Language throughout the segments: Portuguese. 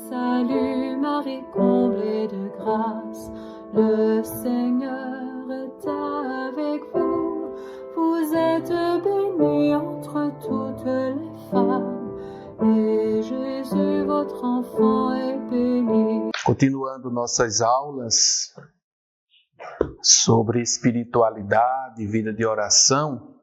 Salut Marie, comblée de grâce, le Seigneur est avec vous. Vous êtes bénie entre toutes les femmes, et Jésus, votre enfant, est béni. Continuando nossas aulas sobre espiritualidade e vida de oração,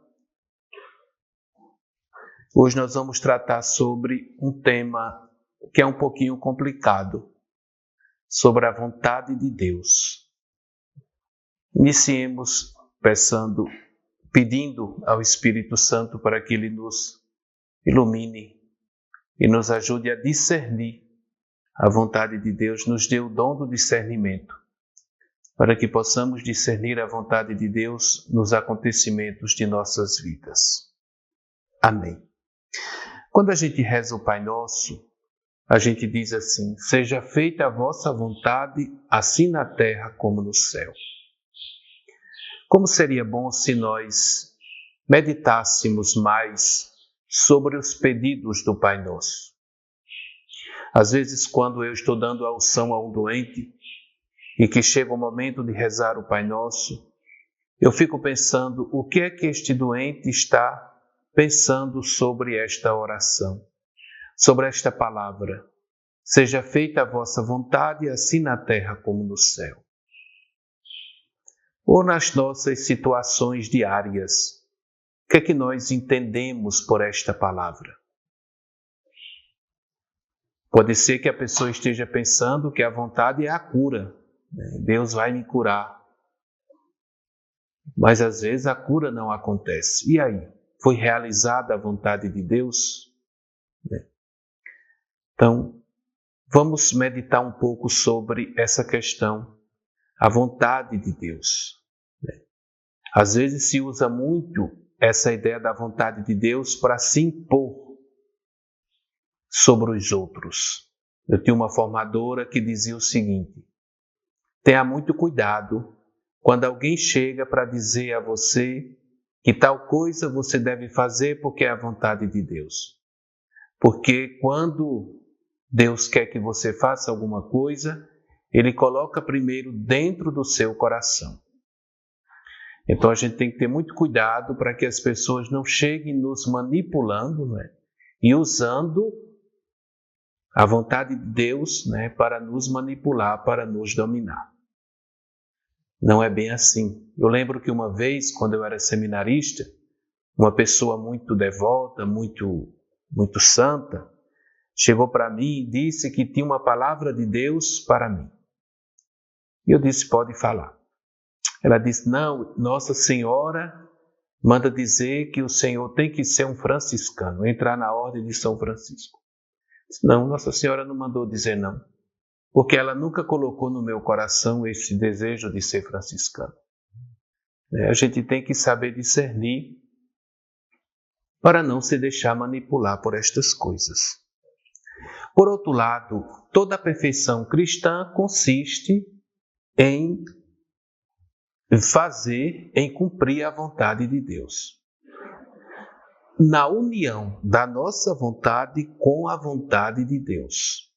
hoje nós vamos tratar sobre um tema que é um pouquinho complicado, sobre a vontade de Deus. Iniciemos pedindo ao Espírito Santo para que Ele nos ilumine e nos ajude a discernir a vontade de Deus, nos dê o dom do discernimento, para que possamos discernir a vontade de Deus nos acontecimentos de nossas vidas. Amém. Quando a gente reza o Pai Nosso, a gente diz assim: seja feita a vossa vontade, assim na terra como no céu. Como seria bom se nós meditássemos mais sobre os pedidos do Pai Nosso. Às vezes, quando eu estou dando a unção a um doente e que chega o momento de rezar o Pai Nosso, eu fico pensando o que é que este doente está pensando sobre esta oração, sobre esta palavra. Seja feita a vossa vontade, assim na terra como no céu. Ou nas nossas situações diárias, o que é que nós entendemos por esta palavra? Pode ser que a pessoa esteja pensando que a vontade é a cura. Deus vai me curar. Mas às vezes a cura não acontece. E aí? Foi realizada a vontade de Deus? Então, vamos meditar um pouco sobre essa questão, a vontade de Deus. Às vezes se usa muito essa ideia da vontade de Deus para se impor sobre os outros. Eu tinha uma formadora que dizia o seguinte: tenha muito cuidado quando alguém chega para dizer a você que tal coisa você deve fazer porque é a vontade de Deus. Porque quando Deus quer que você faça alguma coisa, Ele coloca primeiro dentro do seu coração. Então a gente tem que ter muito cuidado para que as pessoas não cheguem nos manipulando, e usando a vontade de Deus, para nos manipular, para nos dominar. Não é bem assim. Eu lembro que uma vez, quando eu era seminarista, uma pessoa muito devota, muito santa, chegou para mim e disse que tinha uma palavra de Deus para mim. E eu disse: pode falar. Ela disse: não, Nossa Senhora manda dizer que o Senhor tem que ser um franciscano, entrar na ordem de São Francisco. Não, Nossa Senhora não mandou dizer não, porque ela nunca colocou no meu coração esse desejo de ser franciscano. A gente tem que saber discernir para não se deixar manipular por estas coisas. Por outro lado, toda a perfeição cristã consiste em cumprir a vontade de Deus. Na união da nossa vontade com a vontade de Deus.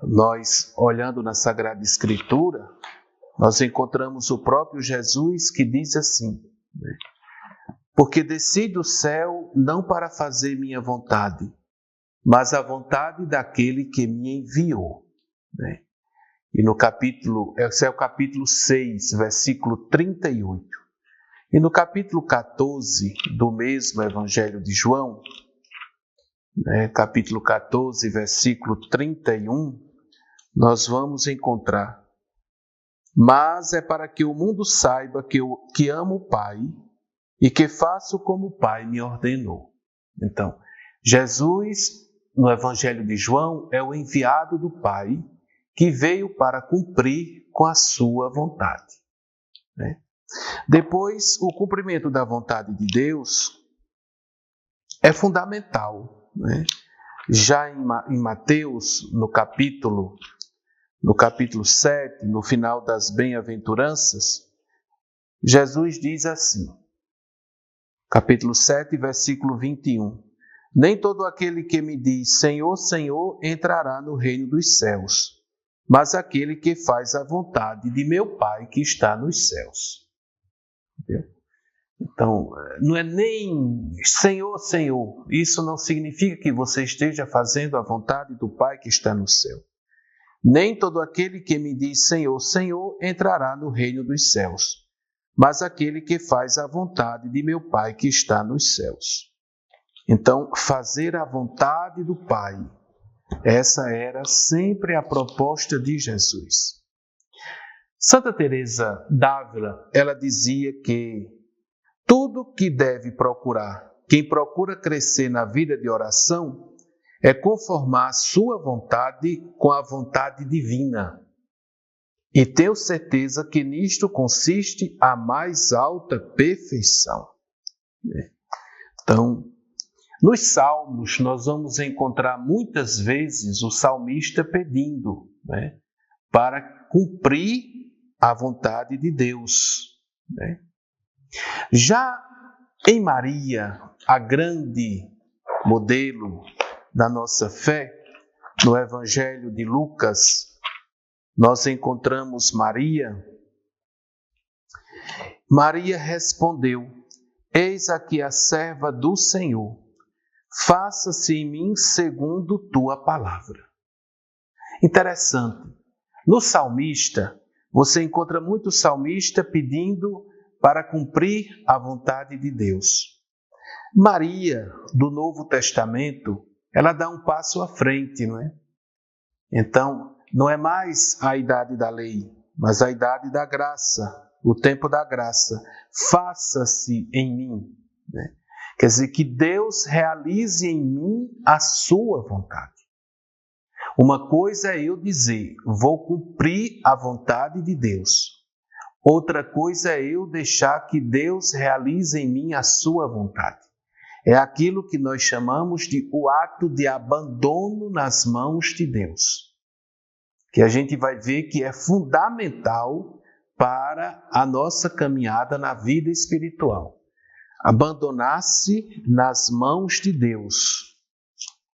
Nós, olhando na Sagrada Escritura, nós encontramos o próprio Jesus que diz assim: porque desci do céu não para fazer minha vontade, mas a vontade daquele que me enviou. E no esse é o capítulo 6, versículo 38. E no capítulo 14 do mesmo Evangelho de João, capítulo 14, versículo 31, nós vamos encontrar: mas é para que o mundo saiba que amo o Pai e que faço como o Pai me ordenou. Então, Jesus, no Evangelho de João, é o enviado do Pai que veio para cumprir com a sua vontade. Depois, o cumprimento da vontade de Deus é fundamental. Já em Mateus, no capítulo 7, no final das bem-aventuranças, Jesus diz assim, capítulo 7, versículo 21: Nem todo aquele que me diz Senhor, Senhor, entrará no reino dos céus, mas aquele que faz a vontade de meu Pai que está nos céus. Entendeu? Então, não é nem Senhor, Senhor. Isso não significa que você esteja fazendo a vontade do Pai que está no céu. Nem todo aquele que me diz Senhor, Senhor, entrará no reino dos céus, mas aquele que faz a vontade de meu Pai que está nos céus. Então, fazer a vontade do Pai, essa era sempre a proposta de Jesus. Santa Teresa d'Ávila, ela dizia que tudo que deve procurar, quem procura crescer na vida de oração, é conformar a sua vontade com a vontade divina. E tenho certeza que nisto consiste a mais alta perfeição. Então, nos Salmos, nós vamos encontrar muitas vezes o salmista pedindo, para cumprir a vontade de Deus. Já em Maria, a grande modelo da nossa fé, no Evangelho de Lucas, nós encontramos Maria. Maria respondeu: Eis aqui a serva do Senhor, faça-se em mim segundo tua palavra. Interessante. No salmista, você encontra muito salmista pedindo para cumprir a vontade de Deus. Maria, do Novo Testamento, ela dá um passo à frente, não é? Então, não é mais a idade da lei, mas a idade da graça, o tempo da graça. Faça-se em mim. Quer dizer, que Deus realize em mim a sua vontade. Uma coisa é eu dizer, vou cumprir a vontade de Deus. Outra coisa é eu deixar que Deus realize em mim a sua vontade. É aquilo que nós chamamos de o ato de abandono nas mãos de Deus, que a gente vai ver que é fundamental para a nossa caminhada na vida espiritual. Abandonar-se nas mãos de Deus.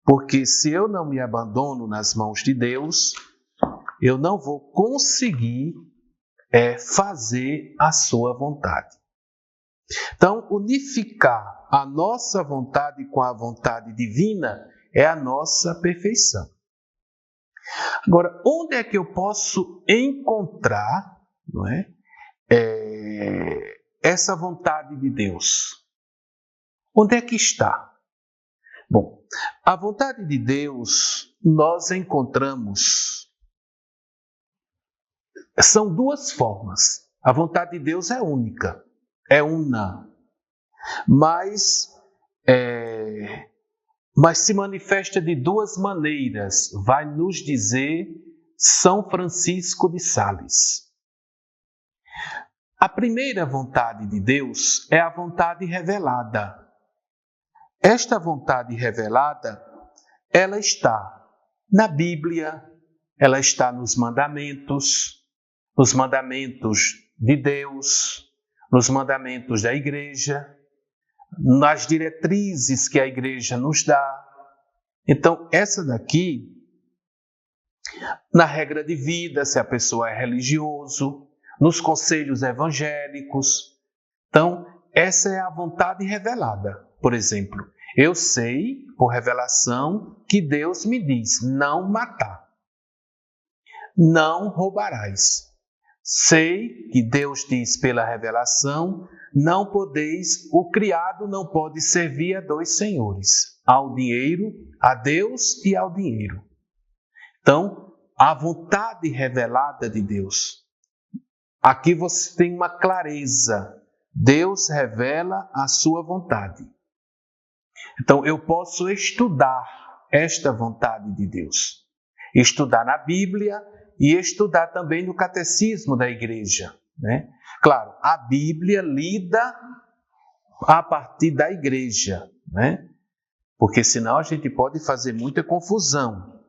Porque se eu não me abandono nas mãos de Deus, eu não vou conseguir fazer a sua vontade. Então, unificar a nossa vontade com a vontade divina é a nossa perfeição. Agora, onde é que eu posso encontrar, essa vontade de Deus? Onde é que está? Bom, a vontade de Deus nós encontramos. São duas formas. A vontade de Deus é única, é una, mas se manifesta de duas maneiras, vai nos dizer São Francisco de Sales. A primeira vontade de Deus é a vontade revelada. Esta vontade revelada, ela está na Bíblia, ela está nos mandamentos de Deus, nos mandamentos da Igreja, nas diretrizes que a Igreja nos dá. Então, essa daqui, na regra de vida, se a pessoa é religioso, nos conselhos evangélicos. Então, essa é a vontade revelada. Por exemplo, eu sei, por revelação, que Deus me diz não matar, não roubarás. Sei que Deus diz pela revelação, não podeis, o criado não pode servir a dois senhores, ao dinheiro, a Deus e ao dinheiro. Então, a vontade revelada de Deus. Aqui você tem uma clareza. Deus revela a sua vontade. Então, eu posso estudar esta vontade de Deus. Estudar na Bíblia e estudar também no Catecismo da Igreja. Claro, a Bíblia lida a partir da Igreja, porque senão a gente pode fazer muita confusão.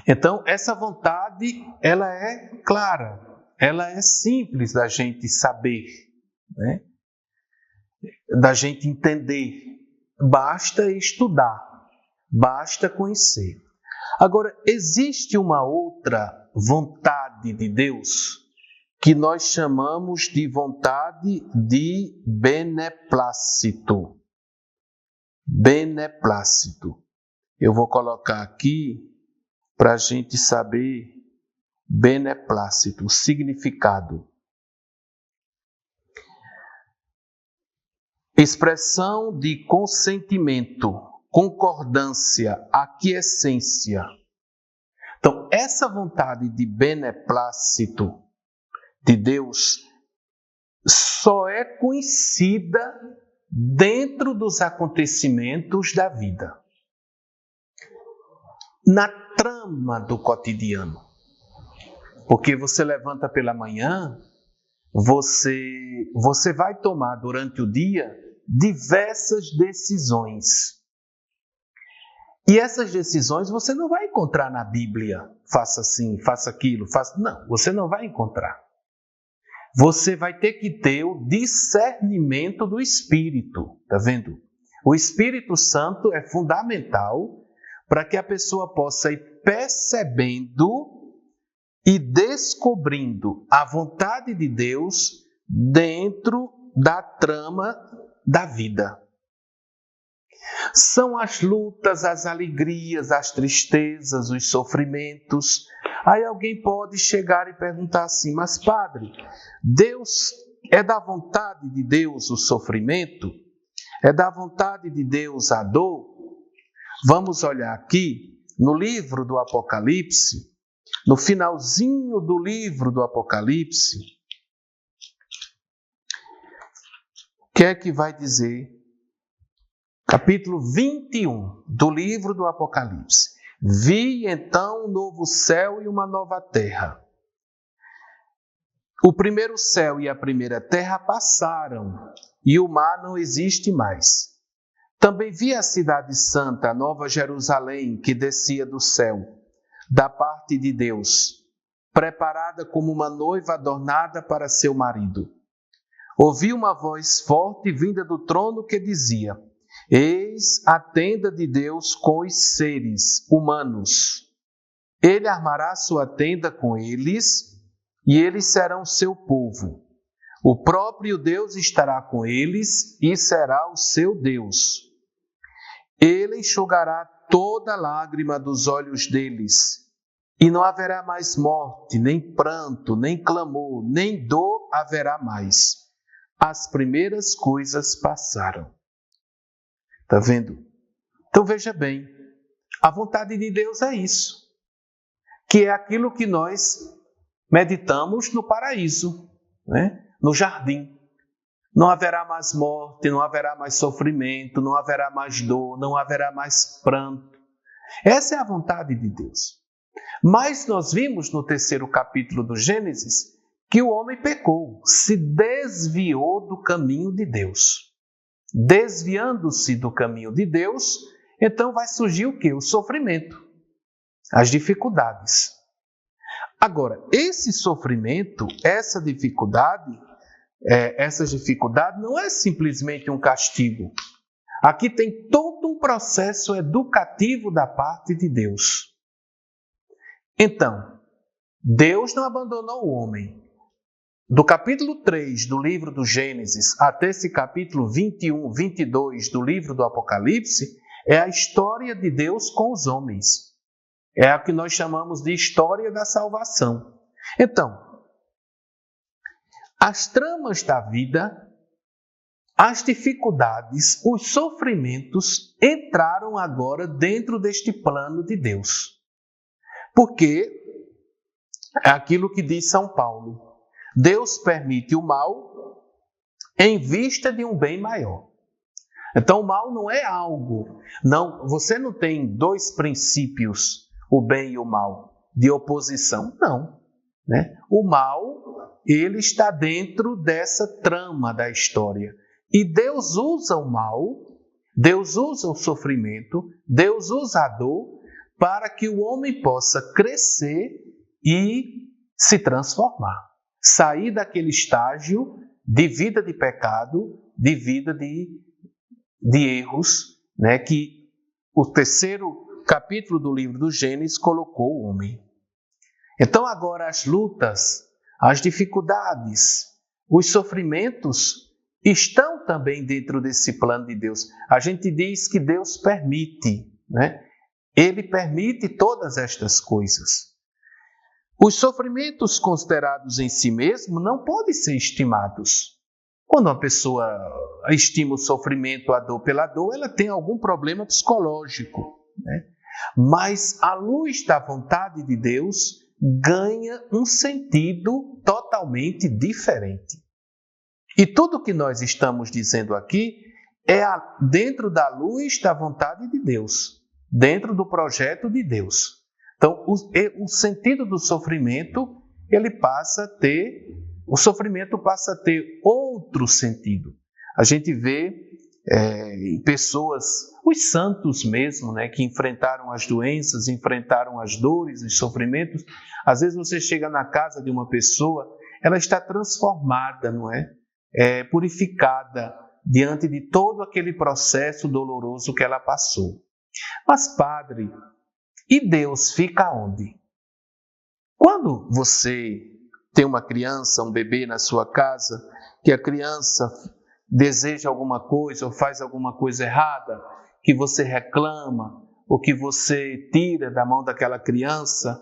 Então, essa vontade, ela é clara, ela é simples da gente saber, da gente entender. basta estudar, basta conhecer. Agora, existe uma outra vontade de Deus que nós chamamos de vontade de beneplácito. Beneplácito. Eu vou colocar aqui para a gente saber beneplácito, o significado. Expressão de consentimento, concordância, aquiescência. Então, essa vontade de beneplácito de Deus só é conhecida dentro dos acontecimentos da vida, na trama do cotidiano. Porque você levanta pela manhã, você vai tomar durante o dia diversas decisões. E essas decisões você não vai encontrar na Bíblia. Faça assim, faça aquilo, faça... Não, você não vai encontrar. Você vai ter que ter o discernimento do Espírito, tá vendo? O Espírito Santo é fundamental para que a pessoa possa ir percebendo e descobrindo a vontade de Deus dentro da trama da vida. São as lutas, as alegrias, as tristezas, os sofrimentos. Aí alguém pode chegar e perguntar assim: mas padre, Deus é da vontade de Deus o sofrimento? É da vontade de Deus a dor? Vamos olhar aqui no livro do Apocalipse, no finalzinho do livro do Apocalipse. O que é que vai dizer? Capítulo 21 do livro do Apocalipse. Vi então um novo céu e uma nova terra. O primeiro céu e a primeira terra passaram, e o mar não existe mais. Também vi a cidade santa, a nova Jerusalém, que descia do céu, da parte de Deus, preparada como uma noiva adornada para seu marido. Ouvi uma voz forte vinda do trono que dizia: eis a tenda de Deus com os seres humanos. Ele armará sua tenda com eles, e eles serão seu povo. O próprio Deus estará com eles e será o seu Deus. Ele enxugará toda lágrima dos olhos deles, e não haverá mais morte, nem pranto, nem clamor, nem dor haverá mais. As primeiras coisas passaram. Está vendo? Então veja bem, a vontade de Deus é isso, que é aquilo que nós meditamos no paraíso, né? No jardim. Não haverá mais morte, não haverá mais sofrimento, não haverá mais dor, não haverá mais pranto. Essa é a vontade de Deus. Mas nós vimos no 3º capítulo do Gênesis que o homem pecou, se desviou do caminho de Deus. Desviando-se do caminho de Deus, então vai surgir o quê? O sofrimento, as dificuldades. Agora, esse sofrimento, essa dificuldade não é simplesmente um castigo. Aqui tem todo um processo educativo da parte de Deus. Então, Deus não abandonou o homem. Do capítulo 3 do livro do Gênesis até esse capítulo 21, 22 do livro do Apocalipse, é a história de Deus com os homens. É a que nós chamamos de história da salvação. Então, as tramas da vida, as dificuldades, os sofrimentos entraram agora dentro deste plano de Deus. Porque é aquilo que diz São Paulo: Deus permite o mal em vista de um bem maior. Então, o mal não é algo... Não, você não tem dois princípios, o bem e o mal, de oposição. Não. Né? O mal, ele está dentro dessa trama da história. E Deus usa o mal, Deus usa o sofrimento, Deus usa a dor para que o homem possa crescer e se transformar. Sair daquele estágio de vida de pecado, de vida de de erros, né, que o terceiro capítulo do livro do Gênesis colocou o homem. Então agora as lutas, as dificuldades, os sofrimentos estão também dentro desse plano de Deus. A gente diz que Deus permite, né? Ele permite todas estas coisas. Os sofrimentos considerados em si mesmo não podem ser estimados. Quando uma pessoa estima o sofrimento, a dor pela dor, ela tem algum problema psicológico, né? Mas à luz da vontade de Deus, ganha um sentido totalmente diferente. E tudo que nós estamos dizendo aqui é dentro da luz da vontade de Deus, dentro do projeto de Deus. Então, o sentido do sofrimento, o sofrimento passa a ter outro sentido. A gente vê pessoas, os santos mesmo, né, que enfrentaram as doenças, enfrentaram as dores, os sofrimentos. Às vezes você chega na casa de uma pessoa, ela está transformada, não é? Purificada diante de todo aquele processo doloroso que ela passou. Mas, padre, e Deus fica onde? Quando você tem uma criança, um bebê na sua casa, que a criança deseja alguma coisa ou faz alguma coisa errada, que você reclama ou que você tira da mão daquela criança,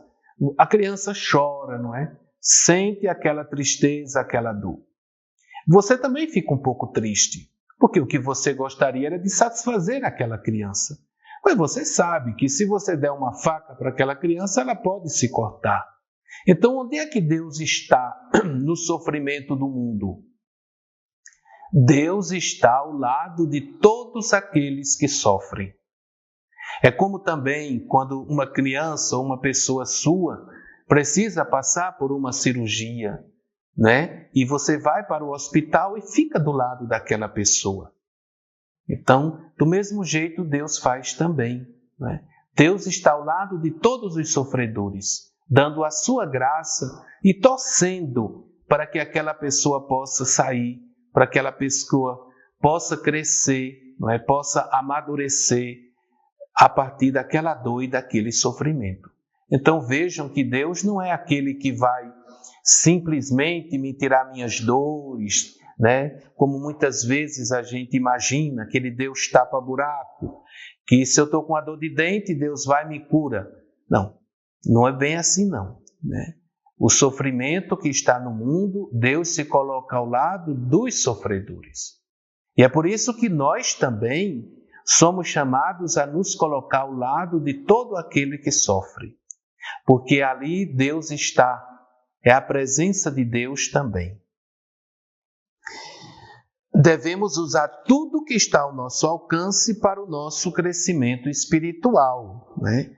a criança chora, não é? Sente aquela tristeza, aquela dor. Você também fica um pouco triste, porque o que você gostaria era de satisfazer aquela criança. Mas você sabe que se você der uma faca para aquela criança, ela pode se cortar. Então, onde é que Deus está no sofrimento do mundo? Deus está ao lado de todos aqueles que sofrem. É como também quando uma criança ou uma pessoa sua precisa passar por uma cirurgia, né? E você vai para o hospital e fica do lado daquela pessoa. Então, do mesmo jeito, Deus faz também, né? Deus está ao lado de todos os sofredores, dando a sua graça e torcendo para que aquela pessoa possa sair, para que aquela pessoa possa crescer, não é? Possa amadurecer a partir daquela dor e daquele sofrimento. Então vejam que Deus não é aquele que vai simplesmente me tirar minhas dores, né? Como muitas vezes a gente imagina, aquele Deus tapa-buraco, que se eu estou com a dor de dente, Deus vai e me cura. Não, não é bem assim não, né? O sofrimento que está no mundo, Deus se coloca ao lado dos sofredores. E é por isso que nós também somos chamados a nos colocar ao lado de todo aquele que sofre. Porque ali Deus está, é a presença de Deus também. Devemos usar tudo que está ao nosso alcance para o nosso crescimento espiritual, né?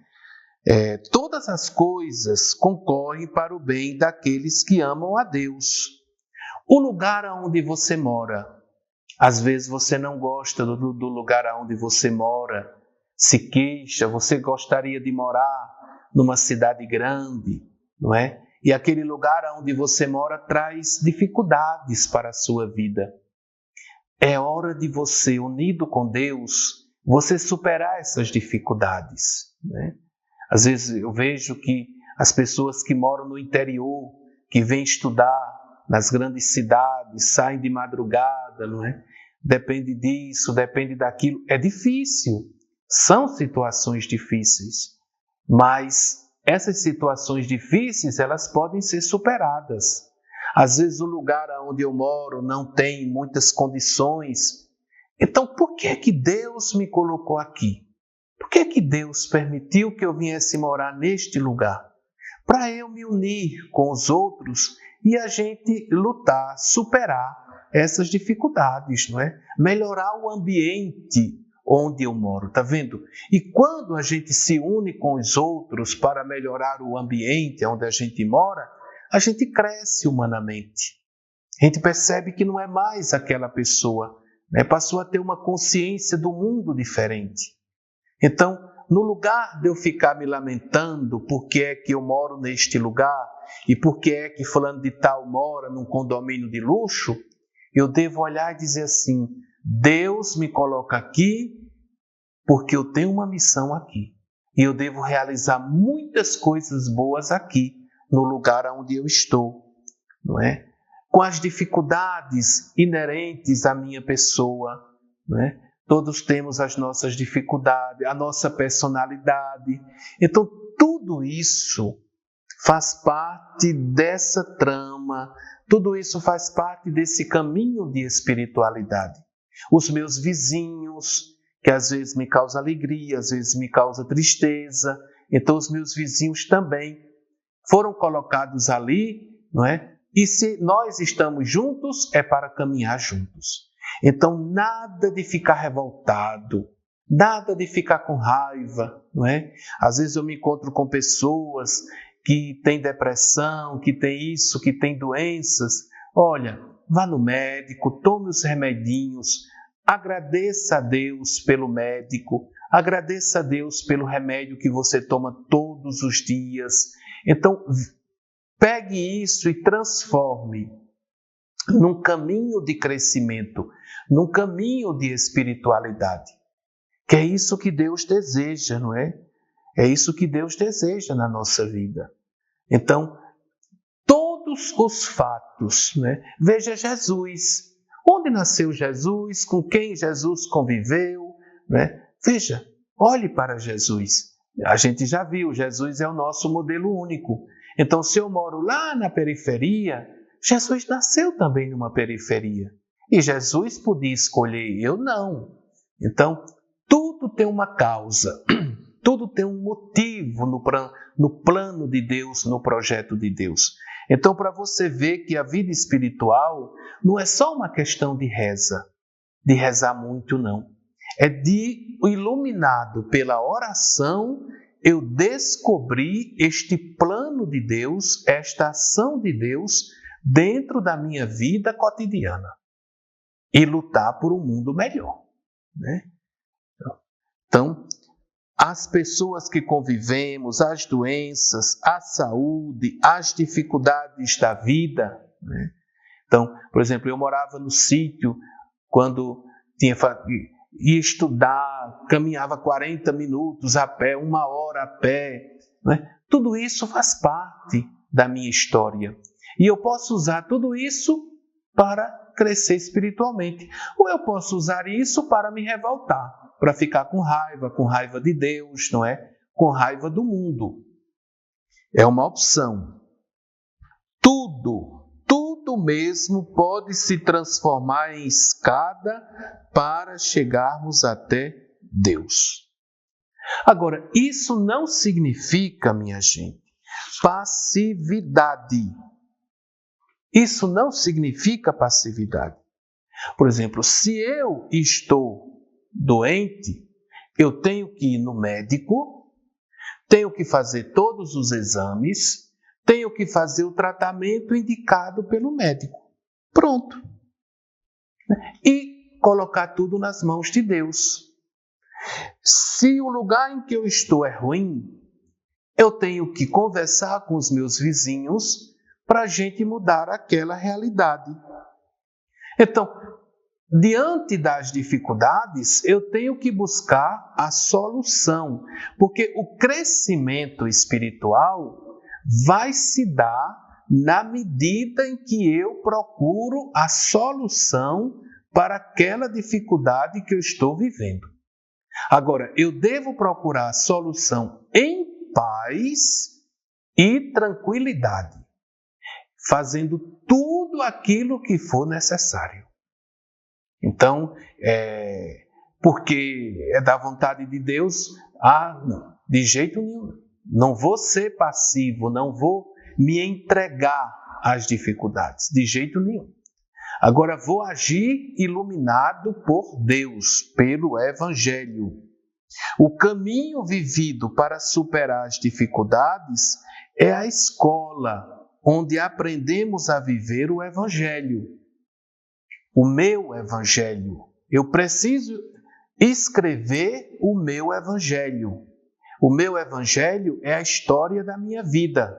Todas as coisas concorrem para o bem daqueles que amam a Deus. O lugar onde você mora, às vezes você não gosta do lugar onde você mora, se queixa, você gostaria de morar numa cidade grande, não é? E aquele lugar onde você mora traz dificuldades para a sua vida. É hora de você, unido com Deus, você superar essas dificuldades, né? Às vezes eu vejo que as pessoas que moram no interior, que vêm estudar nas grandes cidades, saem de madrugada, não é? Depende disso, depende daquilo. É difícil, são situações difíceis, mas essas situações difíceis, elas podem ser superadas. Às vezes o lugar onde eu moro não tem muitas condições. Então, por que é que Deus me colocou aqui? Por que é que Deus permitiu que eu viesse morar neste lugar? Para eu me unir com os outros e a gente lutar, superar essas dificuldades, não é? Melhorar o ambiente onde eu moro, tá vendo? E quando a gente se une com os outros para melhorar o ambiente onde a gente mora, a gente cresce humanamente. A gente percebe que não é mais aquela pessoa, né? Passou a ter uma consciência do mundo diferente. Então, no lugar de eu ficar me lamentando por que é que eu moro neste lugar e por que é que fulano de tal mora num condomínio de luxo, eu devo olhar e dizer assim, Deus me coloca aqui porque eu tenho uma missão aqui. E eu devo realizar muitas coisas boas aqui, no lugar onde eu estou, não é? Com as dificuldades inerentes à minha pessoa, não é? Todos temos as nossas dificuldades, a nossa personalidade. Então, tudo isso faz parte dessa trama, tudo isso faz parte desse caminho de espiritualidade. Os meus vizinhos, que às vezes me causam alegria, às vezes me causam tristeza. Então, os meus vizinhos também foram colocados ali, não é? E se nós estamos juntos, é para caminhar juntos. Então, nada de ficar revoltado, nada de ficar com raiva, não é? Às vezes eu me encontro com pessoas que têm depressão, que têm isso, que têm doenças. Olha, vá no médico, tome os remedinhos, agradeça a Deus pelo médico, agradeça a Deus pelo remédio que você toma todos os dias. Então, pegue isso e transforme num caminho de crescimento, num caminho de espiritualidade. Que é isso que Deus deseja, não é? É isso que Deus deseja na nossa vida. Então, todos os fatos, né? Veja Jesus. Onde nasceu Jesus? Com quem Jesus conviveu? Né? Veja, olhe para Jesus. A gente já viu, Jesus é o nosso modelo único. Então, se eu moro lá na periferia, Jesus nasceu também numa periferia. E Jesus podia escolher, eu não. Então, tudo tem uma causa, tudo tem um motivo no plano de Deus, no projeto de Deus. Então, para você ver que a vida espiritual não é só uma questão de reza, de rezar muito, não. É de, iluminado pela oração, eu descobri este plano de Deus, esta ação de Deus dentro da minha vida cotidiana e lutar por um mundo melhor, né? Então, as pessoas que convivemos, as doenças, a saúde, as dificuldades da vida, né? Então, por exemplo, eu morava no sítio quando ia estudar, caminhava 40 minutos a pé, 1 hora a pé, né? Tudo isso faz parte da minha história. E eu posso usar tudo isso para crescer espiritualmente. Ou eu posso usar isso para me revoltar, para ficar com raiva de Deus, não é? Com raiva do mundo. É uma opção. Tudo mesmo pode se transformar em escada para chegarmos até Deus. Agora, isso não significa, minha gente, passividade. Isso não significa passividade. Por exemplo, se eu estou doente, eu tenho que ir no médico, tenho que fazer todos os exames, tenho que fazer o tratamento indicado pelo médico. Pronto. E colocar tudo nas mãos de Deus. Se o lugar em que eu estou é ruim, eu tenho que conversar com os meus vizinhos para a gente mudar aquela realidade. Então, diante das dificuldades, eu tenho que buscar a solução, porque o crescimento espiritual vai se dar na medida em que eu procuro a solução para aquela dificuldade que eu estou vivendo. Agora, eu devo procurar a solução em paz e tranquilidade, fazendo tudo aquilo que for necessário. Então, porque é da vontade de Deus, não, de jeito nenhum. Não vou ser passivo, não vou me entregar às dificuldades, de jeito nenhum. Agora vou agir iluminado por Deus, pelo Evangelho. O caminho vivido para superar as dificuldades é a escola, onde aprendemos a viver o Evangelho. O meu Evangelho. Eu preciso escrever o meu Evangelho. O meu Evangelho é a história da minha vida.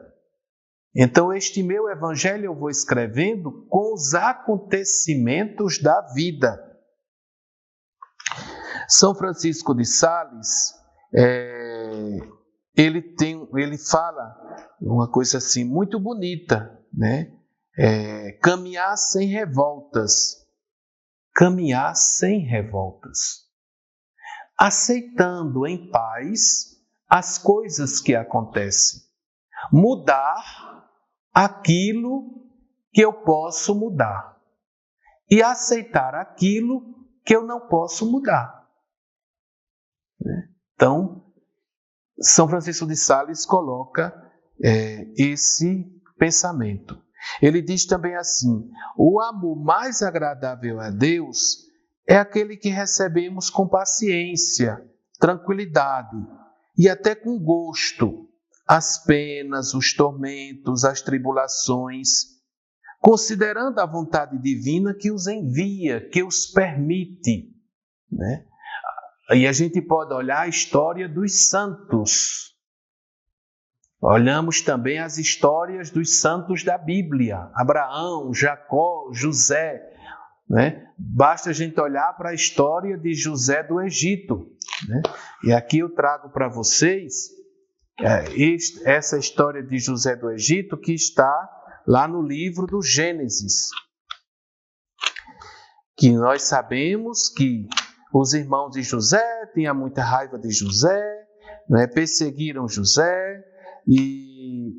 Então, este meu Evangelho eu vou escrevendo com os acontecimentos da vida. São Francisco de Sales, ele fala uma coisa assim muito bonita, né? Caminhar sem revoltas. Caminhar sem revoltas. Aceitando em paz as coisas que acontecem. Mudar aquilo que eu posso mudar. E aceitar aquilo que eu não posso mudar. Então, São Francisco de Sales coloca esse pensamento. Ele diz também assim: o amor mais agradável a Deus é aquele que recebemos com paciência, tranquilidade e até com gosto as penas, os tormentos, as tribulações, considerando a vontade divina que os envia, que os permite, né? E a gente pode olhar a história dos santos. Olhamos também as histórias dos santos da Bíblia. Abraão, Jacó, José, né? Basta a gente olhar para a história de José do Egito, né? E aqui eu trago para vocês essa história de José do Egito que está lá no livro do Gênesis. Que nós sabemos que os irmãos de José tinham muita raiva de José, né? Perseguiram José e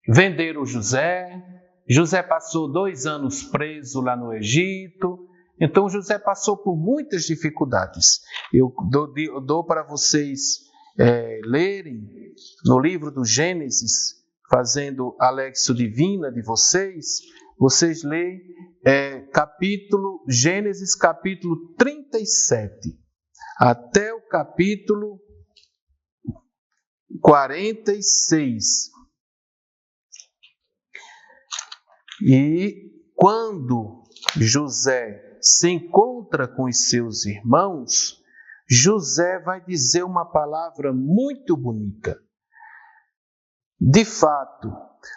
venderam José. José passou 2 anos preso lá no Egito. Então José passou por muitas dificuldades. Eu dou para vocês lerem no livro do Gênesis, fazendo a Lexio Divina de vocês. Vocês leem Gênesis capítulo 37 até o capítulo 46. E quando José se encontra com os seus irmãos, José vai dizer uma palavra muito bonita. De fato,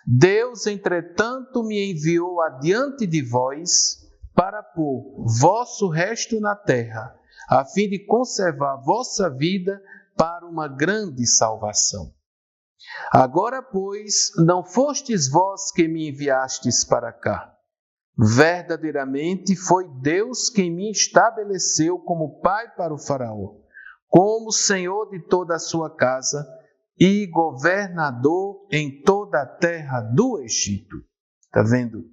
Deus, entretanto, me enviou adiante de vós para pôr vosso resto na terra, a fim de conservar vossa vida para uma grande salvação. Agora, pois, não fostes vós que me enviastes para cá. Verdadeiramente foi Deus quem me estabeleceu como pai para o faraó, como senhor de toda a sua casa e governador em toda a terra do Egito. Está vendo?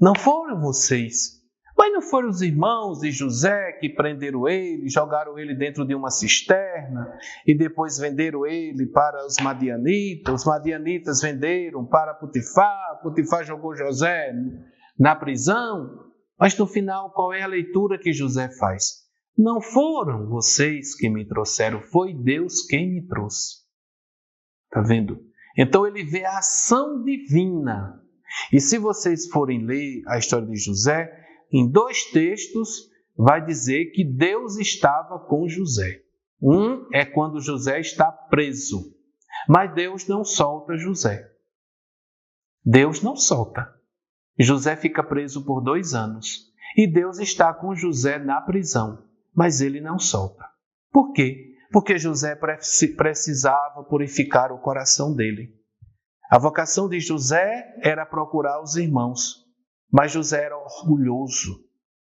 Não foram vocês, mas não foram os irmãos de José que prenderam ele, jogaram ele dentro de uma cisterna e depois venderam ele para os madianitas venderam para Potifar jogou José na prisão. Mas no final, qual é a leitura que José faz? Não foram vocês que me trouxeram, foi Deus quem me trouxe. Está vendo? Então ele vê a ação divina. E se vocês forem ler a história de José, em 2 textos vai dizer que Deus estava com José. Um é quando José está preso, mas Deus não solta José. Deus não solta. José fica preso por 2 anos e Deus está com José na prisão, mas ele não solta. Por quê? Porque José precisava purificar o coração dele. A vocação de José era procurar os irmãos, mas José era orgulhoso.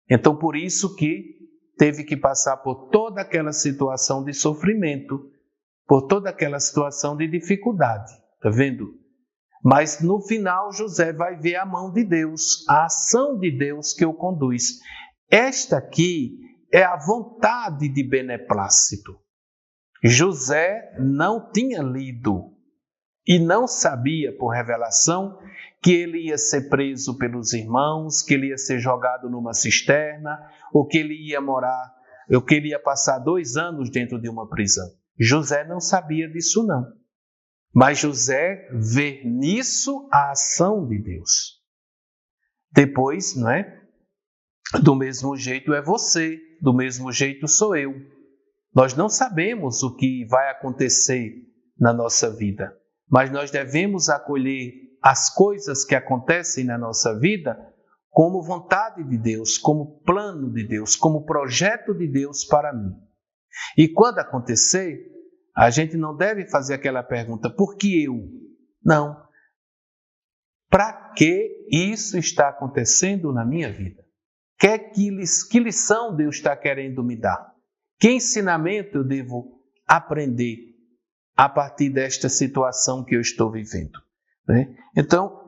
Então, por isso que teve que passar por toda aquela situação de sofrimento, por toda aquela situação de dificuldade. Está vendo? Mas no final, José vai ver a mão de Deus, a ação de Deus que o conduz. Esta aqui é a vontade de beneplácito. José não tinha lido e não sabia por revelação que ele ia ser preso pelos irmãos, que ele ia ser jogado numa cisterna, ou que ele ia morar, ou que ele ia passar 2 anos dentro de uma prisão. José não sabia disso não. Mas José vê nisso a ação de Deus. Depois, não é? Do mesmo jeito é você, do mesmo jeito sou eu. Nós não sabemos o que vai acontecer na nossa vida, mas nós devemos acolher as coisas que acontecem na nossa vida como vontade de Deus, como plano de Deus, como projeto de Deus para mim. E quando acontecer, a gente não deve fazer aquela pergunta, por que eu? Não. Para que isso está acontecendo na minha vida? Que lição Deus está querendo me dar? Que ensinamento eu devo aprender a partir desta situação que eu estou vivendo? Né? Então,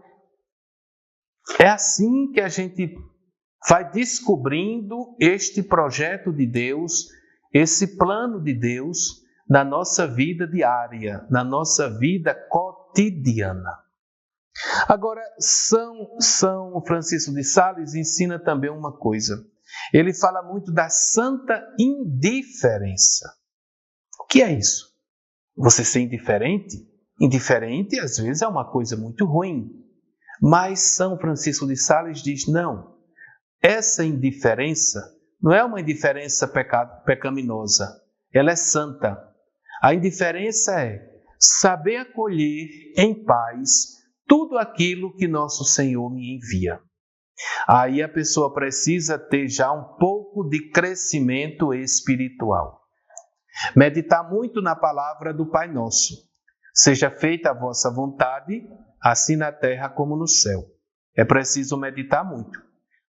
é assim que a gente vai descobrindo este projeto de Deus, esse plano de Deus na nossa vida diária, na nossa vida cotidiana. Agora, São Francisco de Sales ensina também uma coisa. Ele fala muito da santa indiferença. O que é isso? Você ser indiferente? Indiferente, às vezes, é uma coisa muito ruim. Mas São Francisco de Sales diz, não, essa indiferença não é uma indiferença pecaminosa, ela é santa. A indiferença é saber acolher em paz tudo aquilo que nosso Senhor me envia. Aí a pessoa precisa ter já um pouco de crescimento espiritual. Meditar muito na palavra do Pai Nosso. Seja feita a vossa vontade, assim na terra como no céu. É preciso meditar muito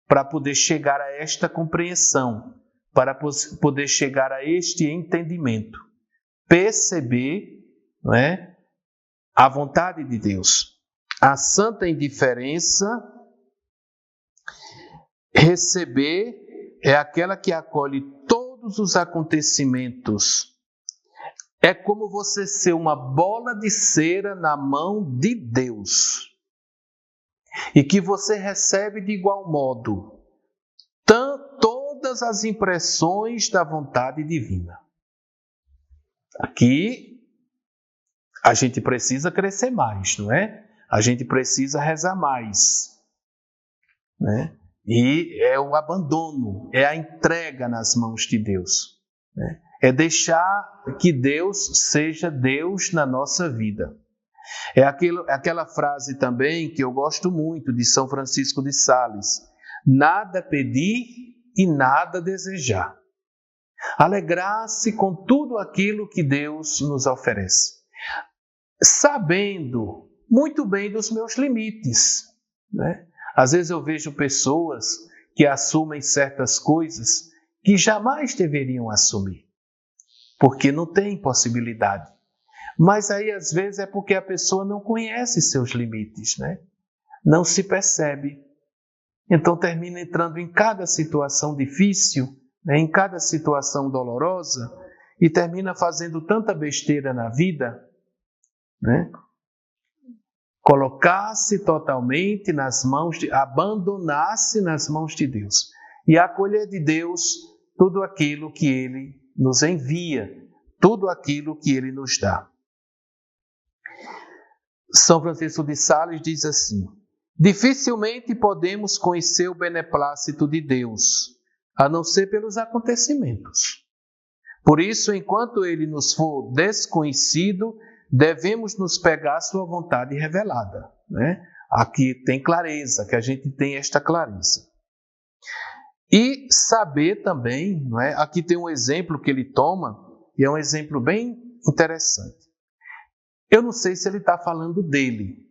para poder chegar a esta compreensão, para poder chegar a este entendimento. Perceber, não é, a vontade de Deus. A santa indiferença, receber, é aquela que acolhe todos os acontecimentos. É como você ser uma bola de cera na mão de Deus. E que você recebe de igual modo todas as impressões da vontade divina. Aqui a gente precisa crescer mais, não é? A gente precisa rezar mais, né? E é o abandono, é a entrega nas mãos de Deus, né? É deixar que Deus seja Deus na nossa vida. É aquela frase também que eu gosto muito de São Francisco de Sales: nada pedir e nada desejar. Alegrar-se com tudo aquilo que Deus nos oferece, sabendo muito bem dos meus limites, né? Às vezes eu vejo pessoas que assumem certas coisas que jamais deveriam assumir, porque não tem possibilidade. Mas aí às vezes é porque a pessoa não conhece seus limites, né? Não se percebe. Então termina entrando em cada situação difícil, né? Em cada situação dolorosa, e termina fazendo tanta besteira na vida, né? Colocar-se totalmente nas mãos abandonar-se nas mãos de Deus e acolher de Deus tudo aquilo que Ele nos envia, tudo aquilo que Ele nos dá. São Francisco de Sales diz assim: dificilmente podemos conhecer o beneplácito de Deus, a não ser pelos acontecimentos. Por isso, enquanto Ele nos for desconhecido, devemos nos pegar à sua vontade revelada, né? Aqui tem clareza, que a gente tem esta clareza. E saber também, não é? Aqui tem um exemplo que ele toma, e é um exemplo bem interessante. Eu não sei se ele está falando dele.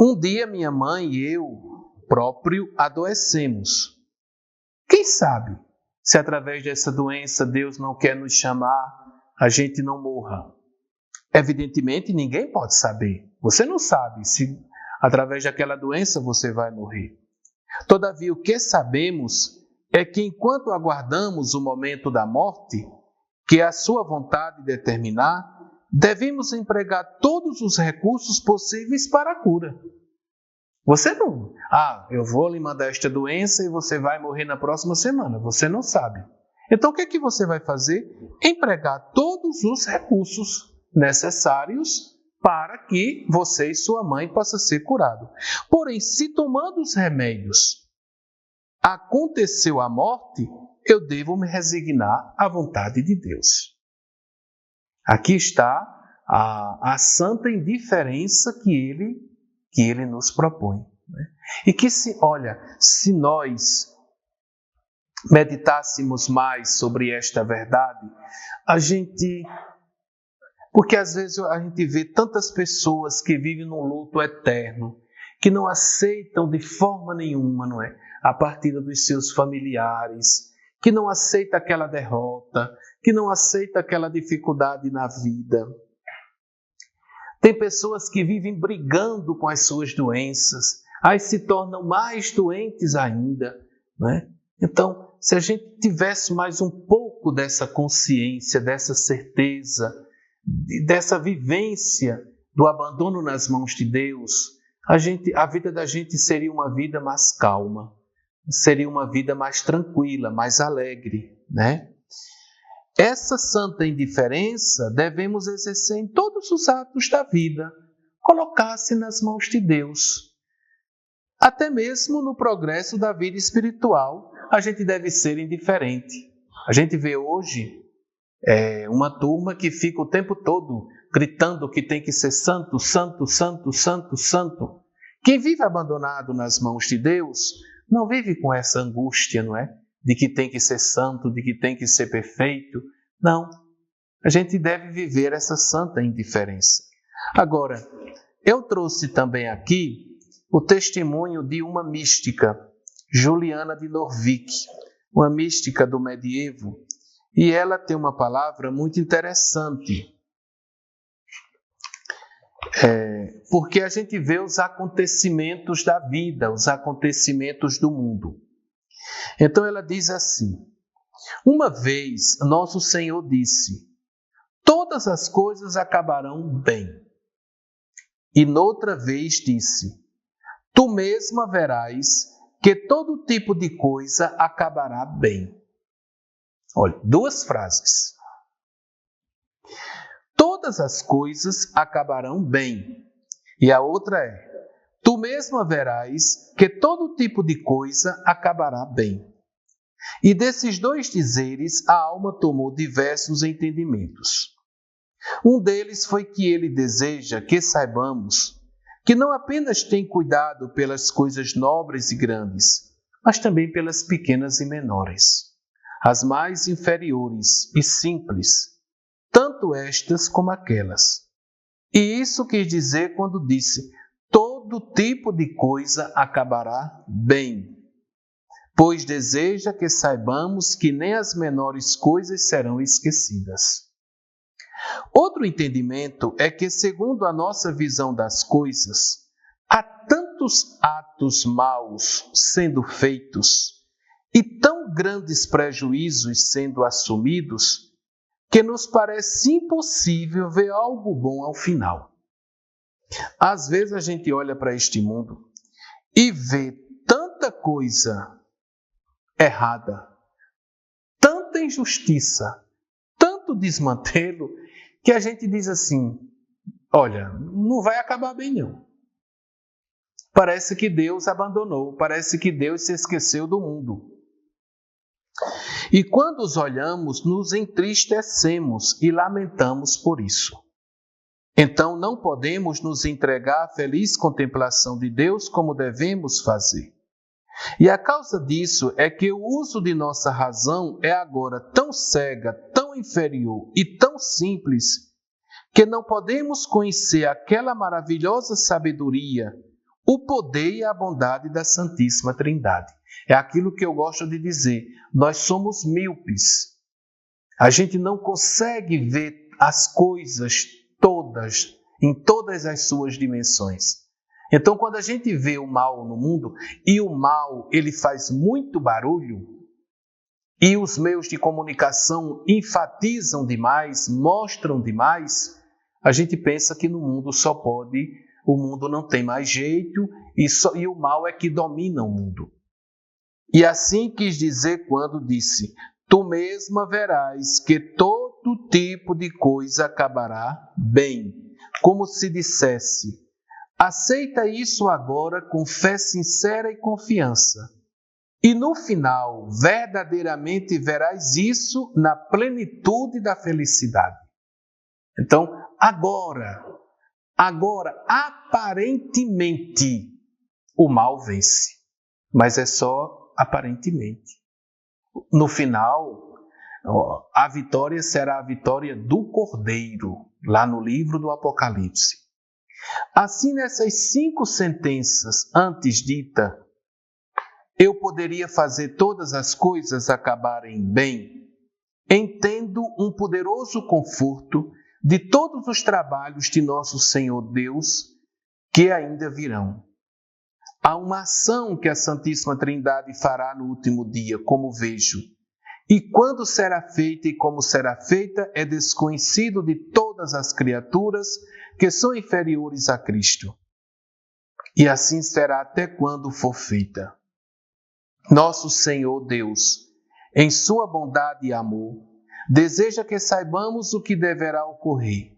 Um dia minha mãe e eu próprio adoecemos. Quem sabe se através dessa doença Deus não quer nos chamar, a gente não morra. Evidentemente, ninguém pode saber. Você não sabe se através daquela doença você vai morrer. Todavia, o que sabemos é que enquanto aguardamos o momento da morte, que a sua vontade determinar, devemos empregar todos os recursos possíveis para a cura. Você não... eu vou lhe mandar esta doença e você vai morrer na próxima semana. Você não sabe. Então, o que é que você vai fazer? Empregar todos os recursos necessários para que você e sua mãe possam ser curados. Porém, se tomando os remédios aconteceu a morte, eu devo me resignar à vontade de Deus. Aqui está a santa indiferença que ele nos propõe, né? E que se nós meditássemos mais sobre esta verdade, porque às vezes a gente vê tantas pessoas que vivem num luto eterno, que não aceitam de forma nenhuma, não é, a partida dos seus familiares, que não aceita aquela derrota, que não aceita aquela dificuldade na vida. Tem pessoas que vivem brigando com as suas doenças, aí se tornam mais doentes ainda, não é? Então, se a gente tivesse mais um pouco dessa consciência, dessa certeza, dessa vivência do abandono nas mãos de Deus, a vida da gente seria uma vida mais calma, seria uma vida mais tranquila, mais alegre, né? Essa santa indiferença devemos exercer em todos os atos da vida, colocar-se nas mãos de Deus. Até mesmo no progresso da vida espiritual, a gente deve ser indiferente. A gente vê hoje uma turma que fica o tempo todo gritando que tem que ser santo, santo, santo, santo, santo. Quem vive abandonado nas mãos de Deus não vive com essa angústia, não é? De que tem que ser santo, de que tem que ser perfeito. Não. A gente deve viver essa santa indiferença. Agora, eu trouxe também aqui o testemunho de uma mística, Juliana de Norvig, uma mística do medievo, e ela tem uma palavra muito interessante, porque a gente vê os acontecimentos da vida, os acontecimentos do mundo. Então ela diz assim: uma vez nosso Senhor disse, todas as coisas acabarão bem. E noutra vez disse, tu mesma verás que todo tipo de coisa acabará bem. Olha, duas frases. Todas as coisas acabarão bem. E a outra é, tu mesma verás que todo tipo de coisa acabará bem. E desses dois dizeres, a alma tomou diversos entendimentos. Um deles foi que ele deseja que saibamos que não apenas tem cuidado pelas coisas nobres e grandes, mas também pelas pequenas e menores, as mais inferiores e simples, tanto estas como aquelas. E isso quis dizer quando disse, todo tipo de coisa acabará bem, pois deseja que saibamos que nem as menores coisas serão esquecidas. Outro entendimento é que, segundo a nossa visão das coisas, há tantos atos maus sendo feitos e tão grandes prejuízos sendo assumidos que nos parece impossível ver algo bom ao final. Às vezes a gente olha para este mundo e vê tanta coisa errada, tanta injustiça, tanto desmantelo, que a gente diz assim, olha, não vai acabar bem não. Parece que Deus abandonou, parece que Deus se esqueceu do mundo. E quando os olhamos, nos entristecemos e lamentamos por isso. Então não podemos nos entregar à feliz contemplação de Deus como devemos fazer. E a causa disso é que o uso de nossa razão é agora tão cega, tão inferior e tão simples, que não podemos conhecer aquela maravilhosa sabedoria, o poder e a bondade da Santíssima Trindade. É aquilo que eu gosto de dizer, nós somos míopes. A gente não consegue ver as coisas todas, em todas as suas dimensões. Então, quando a gente vê o mal no mundo, e o mal ele faz muito barulho, e os meios de comunicação enfatizam demais, mostram demais, a gente pensa que no mundo o mundo não tem mais jeito, e o mal é que domina o mundo. E assim quis dizer quando disse, tu mesma verás que todo tipo de coisa acabará bem, como se dissesse, aceita isso agora com fé sincera e confiança. E no final, verdadeiramente verás isso na plenitude da felicidade. Então, agora, aparentemente, o mal vence, mas é só aparentemente. No final, a vitória será a vitória do Cordeiro, lá no livro do Apocalipse. Assim, nessas 5 sentenças antes ditas, eu poderia fazer todas as coisas acabarem bem, entendo um poderoso conforto de todos os trabalhos de nosso Senhor Deus que ainda virão. Há uma ação que a Santíssima Trindade fará no último dia, como vejo. E quando será feita e como será feita é desconhecido de todas as criaturas que são inferiores a Cristo. E assim será até quando for feita. Nosso Senhor Deus, em sua bondade e amor, deseja que saibamos o que deverá ocorrer.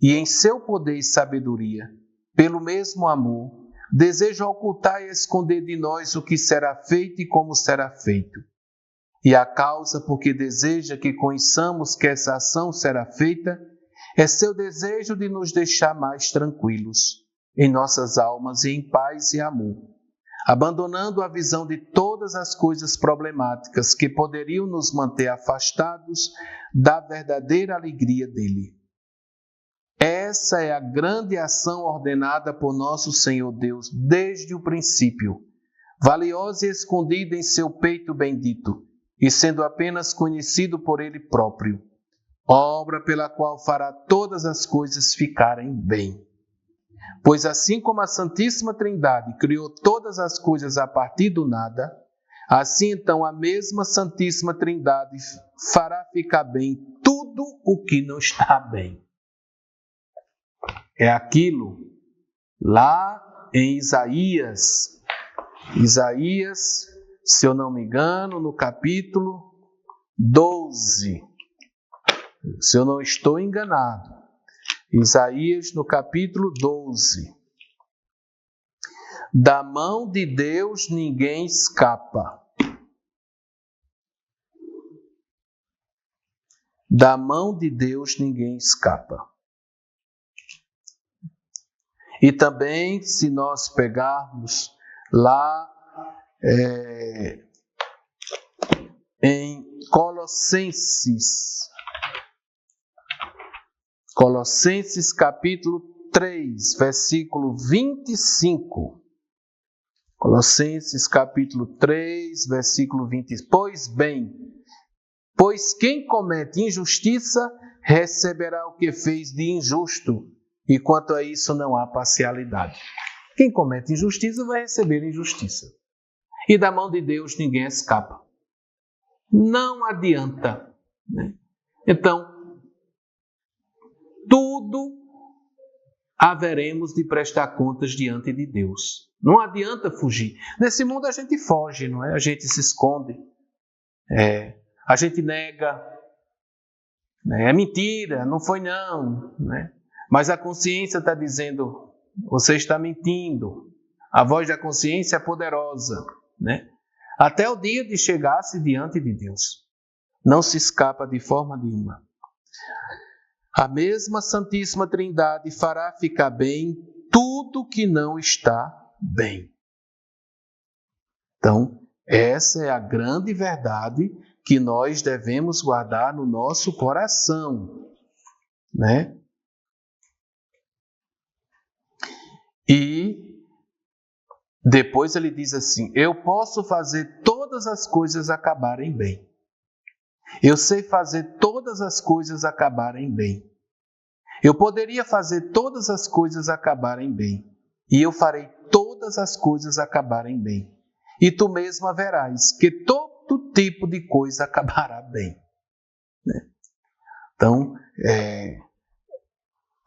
E em seu poder e sabedoria, pelo mesmo amor, deseja ocultar e esconder de nós o que será feito e como será feito. E a causa porque deseja que conheçamos que essa ação será feita é seu desejo de nos deixar mais tranquilos em nossas almas e em paz e amor, abandonando a visão de todas as coisas problemáticas que poderiam nos manter afastados da verdadeira alegria dele. Essa é a grande ação ordenada por nosso Senhor Deus desde o princípio, valiosa e escondida em seu peito bendito, e sendo apenas conhecido por ele próprio, obra pela qual fará todas as coisas ficarem bem. Pois assim como a Santíssima Trindade criou todas as coisas a partir do nada, assim então a mesma Santíssima Trindade fará ficar bem tudo o que não está bem. É aquilo lá em Isaías, se eu não me engano, no capítulo 12, se eu não estou enganado, Isaías no capítulo 12. Da mão de Deus ninguém escapa. Da mão de Deus ninguém escapa. E também, se nós pegarmos lá em Colossenses capítulo 3, versículo 25. Colossenses capítulo 3, versículo 25. Pois quem comete injustiça receberá o que fez de injusto, e quanto a isso não há parcialidade. Quem comete injustiça vai receber injustiça. E da mão de Deus ninguém escapa. Não adianta, né? Então, tudo haveremos de prestar contas diante de Deus. Não adianta fugir. Nesse mundo a gente foge, não é? A gente se esconde. A gente nega. É mentira, não foi não, né? Mas a consciência está dizendo, você está mentindo. A voz da consciência é poderosa, né? Até o dia de chegar-se diante de Deus. Não se escapa de forma nenhuma. A mesma Santíssima Trindade fará ficar bem tudo que não está bem. Então, essa é a grande verdade que nós devemos guardar no nosso coração, né? E depois ele diz assim, eu posso fazer todas as coisas acabarem bem. Eu sei fazer todas as coisas acabarem bem. Eu poderia fazer todas as coisas acabarem bem. E eu farei todas as coisas acabarem bem. E tu mesmo verás que todo tipo de coisa acabará bem. Então,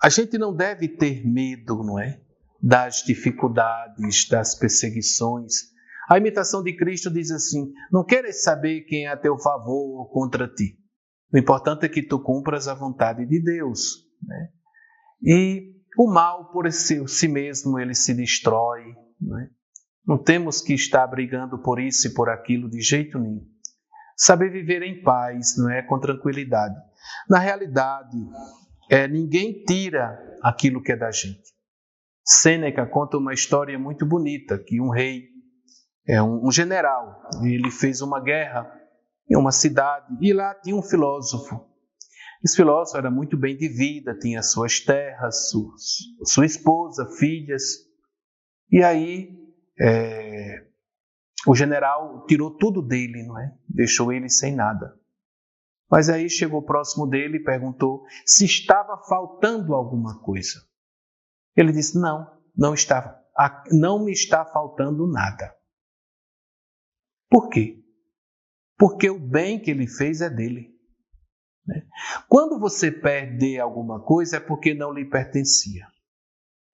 a gente não deve ter medo, não é? Das dificuldades, das perseguições. A imitação de Cristo diz assim, não queres saber quem é a teu favor ou contra ti. O importante é que tu cumpras a vontade de Deus, né? E o mal, por si mesmo, ele se destrói, né? Não temos que estar brigando por isso e por aquilo de jeito nenhum. Saber viver em paz, não é? Com tranquilidade. Na realidade, ninguém tira aquilo que é da gente. Sêneca conta uma história muito bonita, que um rei, um general, ele fez uma guerra em uma cidade e lá tinha um filósofo. Esse filósofo era muito bem de vida, tinha suas terras, sua esposa, filhas. E aí o general tirou tudo dele, não é? Deixou ele sem nada. Mas aí chegou próximo dele e perguntou se estava faltando alguma coisa. Ele disse, não estava. Não me está faltando nada. Por quê? Porque o bem que ele fez é dele. Quando você perde alguma coisa é porque não lhe pertencia.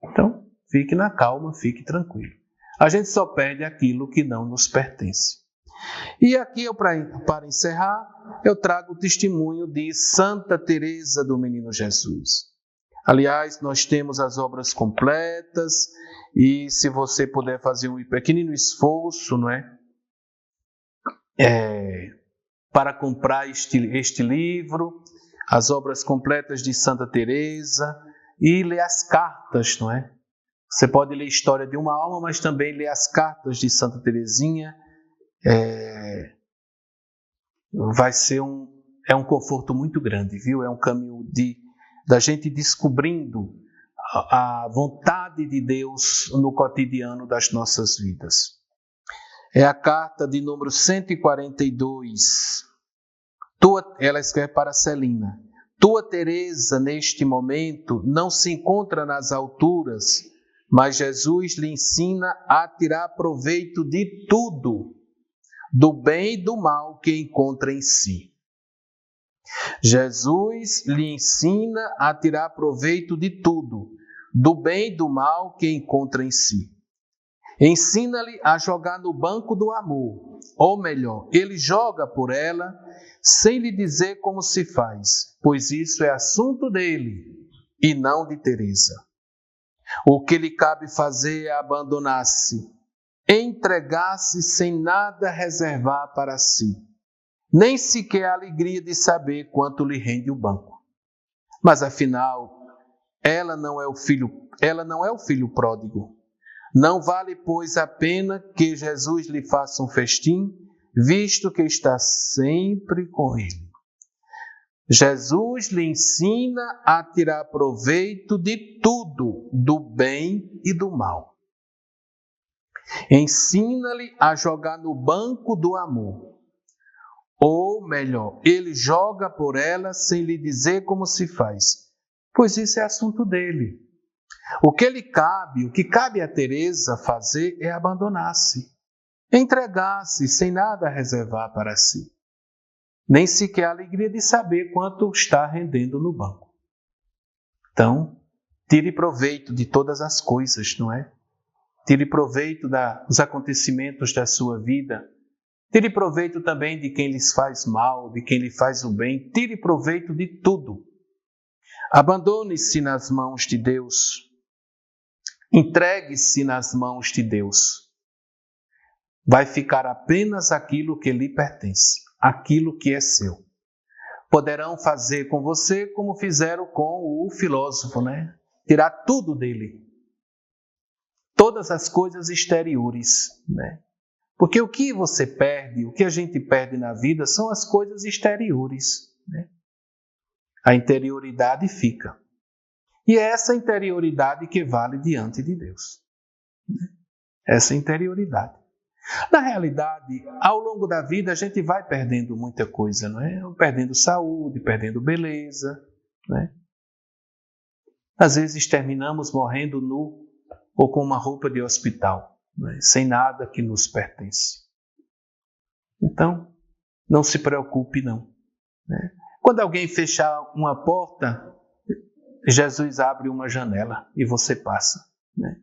Então, fique na calma, fique tranquilo. A gente só perde aquilo que não nos pertence. E aqui, para encerrar, eu trago o testemunho de Santa Teresa do Menino Jesus. Aliás, nós temos as obras completas e se você puder fazer um pequenino esforço, não é? Para comprar este livro, as obras completas de Santa Teresa e ler as cartas, não é? Você pode ler a história de uma alma, mas também ler as cartas de Santa Teresinha. Vai ser um conforto muito grande, viu? É um caminho da gente descobrindo a vontade de Deus no cotidiano das nossas vidas. É a carta de número 142. Ela escreve para Celina. Tua Teresa, neste momento, não se encontra nas alturas, mas Jesus lhe ensina a tirar proveito de tudo, do bem e do mal que encontra em si. Jesus lhe ensina a tirar proveito de tudo, do bem e do mal que encontra em si. Ensina-lhe a jogar no banco do amor, ou melhor, ele joga por ela sem lhe dizer como se faz, pois isso é assunto dele e não de Teresa. O que lhe cabe fazer é abandonar-se, entregar-se sem nada reservar para si, nem sequer a alegria de saber quanto lhe rende o banco. Mas afinal, ela não é o filho pródigo. Não vale, pois, a pena que Jesus lhe faça um festim, visto que está sempre com ele. Jesus lhe ensina a tirar proveito de tudo, do bem e do mal. Ensina-lhe a jogar no banco do amor. Ou melhor, ele joga por ela sem lhe dizer como se faz, pois isso é assunto dele. O que cabe a Teresa fazer é abandonar-se, entregar-se sem nada reservar para si, nem sequer a alegria de saber quanto está rendendo no banco. Então, tire proveito de todas as coisas, não é? Tire proveito dos acontecimentos da sua vida. Tire proveito também de quem lhes faz mal, de quem lhe faz o bem. Tire proveito de tudo. Abandone-se nas mãos de Deus. Entregue-se nas mãos de Deus. Vai ficar apenas aquilo que lhe pertence, aquilo que é seu. Poderão fazer com você como fizeram com o filósofo, né? Tirar tudo dele. Todas as coisas exteriores, né? Porque o que você perde, o que a gente perde na vida são as coisas exteriores, né? A interioridade fica. E é essa interioridade que vale diante de Deus. Essa interioridade. Na realidade, ao longo da vida, a gente vai perdendo muita coisa, não é? Perdendo saúde, perdendo beleza, né? Às vezes terminamos morrendo nu ou com uma roupa de hospital, né? Sem nada que nos pertence. Então, não se preocupe não, né? Quando alguém fechar uma porta, Jesus abre uma janela e você passa, né?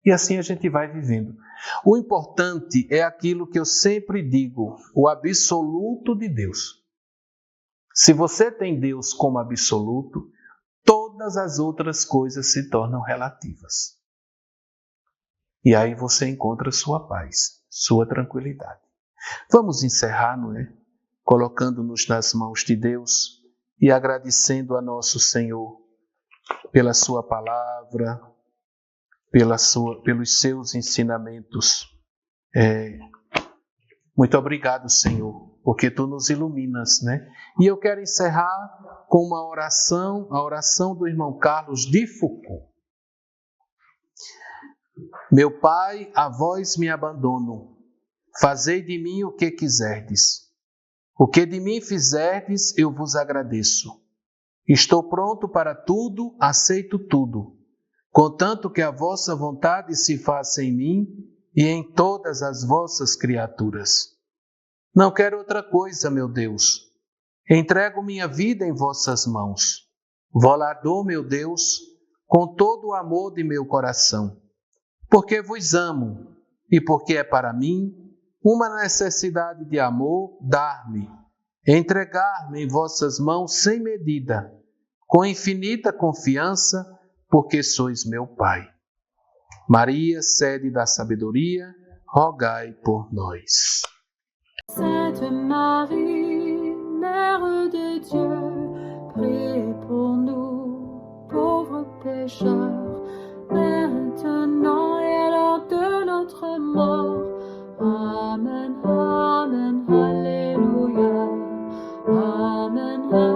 E assim a gente vai vivendo. O importante é aquilo que eu sempre digo, o absoluto de Deus. Se você tem Deus como absoluto, todas as outras coisas se tornam relativas. E aí você encontra sua paz, sua tranquilidade. Vamos encerrar, não é? Colocando-nos nas mãos de Deus e agradecendo a nosso Senhor pela sua palavra, pelos seus ensinamentos. Muito obrigado, Senhor, porque Tu nos iluminas, né? E eu quero encerrar com uma oração, a oração do irmão Carlos de Foucault. Meu Pai, a vós me abandono, fazei de mim o que quiserdes. O que de mim fizerdes, eu vos agradeço. Estou pronto para tudo, aceito tudo, contanto que a vossa vontade se faça em mim e em todas as vossas criaturas. Não quero outra coisa, meu Deus. Entrego minha vida em vossas mãos. Vou-la dou, meu Deus, com todo o amor de meu coração, porque vos amo e porque é para mim uma necessidade de amor dar-me, entregar-me em vossas mãos sem medida, com infinita confiança, porque sois meu Pai. Maria, sede da sabedoria, rogai por nós. Sainte Marie, Mère de Dieu, priez pour nous, pauvres pécheurs, maintenant et à l'heure de notre mort. Amen, Amen, Alléluia. Amen, Amen.